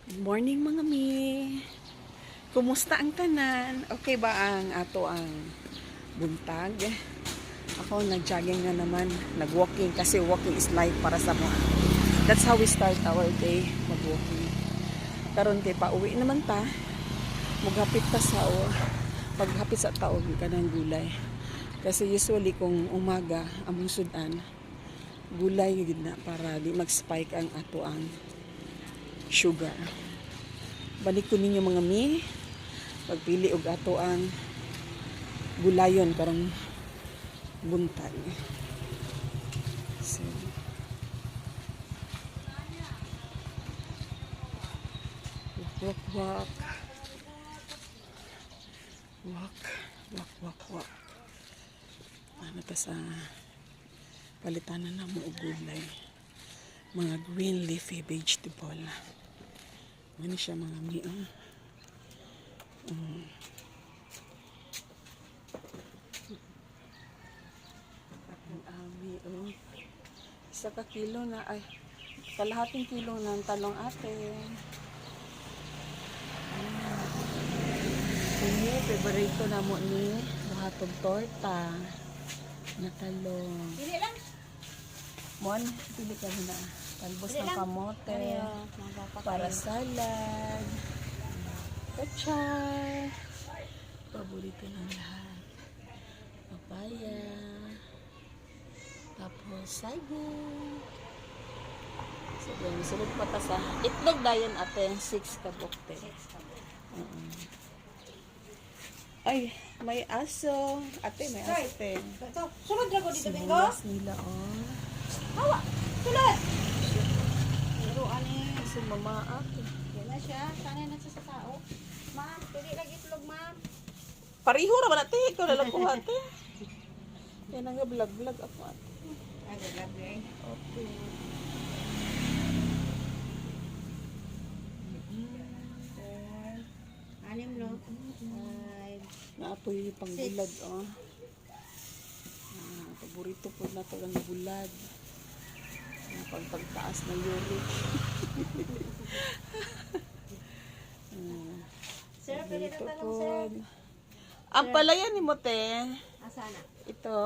Good morning mga mi. Kumusta ang tanan? Okay ba ang ato ang buntag? Ako nag-jogging na naman, nag-walking kasi walking is life para sa mga. That's how we start our day, mag-walking. Karon kay pauwi naman ta. Maghapit ta sa paghapit sa taog kanang gulay. Kasi usually kung umaga among sudan, gulay gid na para di mag-spike ang ato ang sugar. Balik ko ninyo mga mi, pagpili og ato ang gulayon karong buntag. So, walk, walk. Walk, walk, walk, walk. Ano ta sa palitanan na mo og gulay. Mga green leafy vegetable. Ano siya mga mi, Isa ka kilo na, ay, kalahating kilo ng talong atin. Ini, favorito na mo ni, buhatog torta, na talong. Pili lang. Mon, pili ka na. Talbos Pili ng lang. kamote, Magpapakain. para salad, kachay, paborito ng lahat. Papaya, tapos saging. So, yan, sunod pa ta sa itlog dayon ate, 6 kabukte. Ay, may aso. Ate, may aso te. Ito, sulod na ko dito, Bingo. Simulas nila, Hawa, sulod. Pero ani, Si mama ate. yan na siya. Sanay na siya sa tao. Ma, pili lagi itlog, ma. Pariho naman ate. Ikaw na lang ko ate. Yan ang vlog-vlog ako ate. Ay, grabe. Okay. Anim, no? Five. Naapoy yung panggulad, paborito po na ito ang bulad. Pagtaas na uric. Sir, pili na Ito talong, po. sir. Ang palaya ni mo, te. Asana? Ito.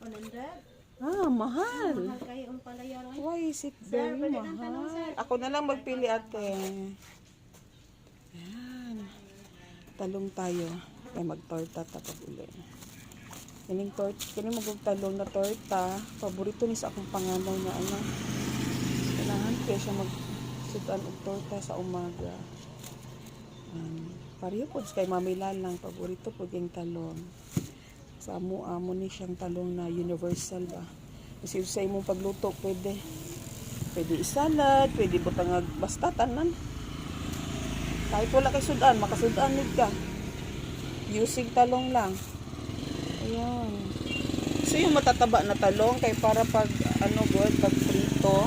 100? Mahal. Mahal kayo ang palaya rin. Why is it Sir, very pwede ng talong, mahal? sir. Ako na lang magpili, ate. Ayan. Talong tayo. Ay, magtorta tapos uli. Kining magtalong na torta. Paborito ni sa akong panganay na ano. Kailangan kaya siya magsudan og torta sa umaga. Pariyo po kay mamila lang. Paborito po yung talong. Sa amo ni siyang talong na universal ba. Kasi sa imong pagluto pwede. Pwede isalad, pwede butang basta tanan. Kahit wala kay sudan, makasudan nid ka. Using talong lang. Ayan. So yung matataba na talong kay para pag good, pag prito.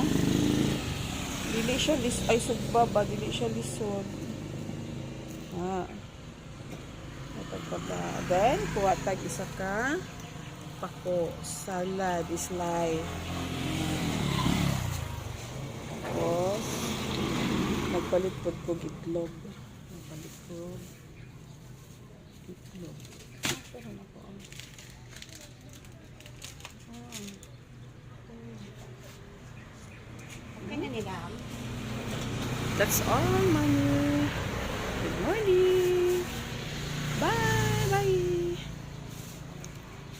Dili siya ay sugba ba, dili siya lisod. Matagbaga. Then kuha tag isa ka pako, salad is life. Tapos nagpalit po ko itlog. Nagpalit ko itlog. Pero nako. Okay na nila. That's all, mommy. Good morning.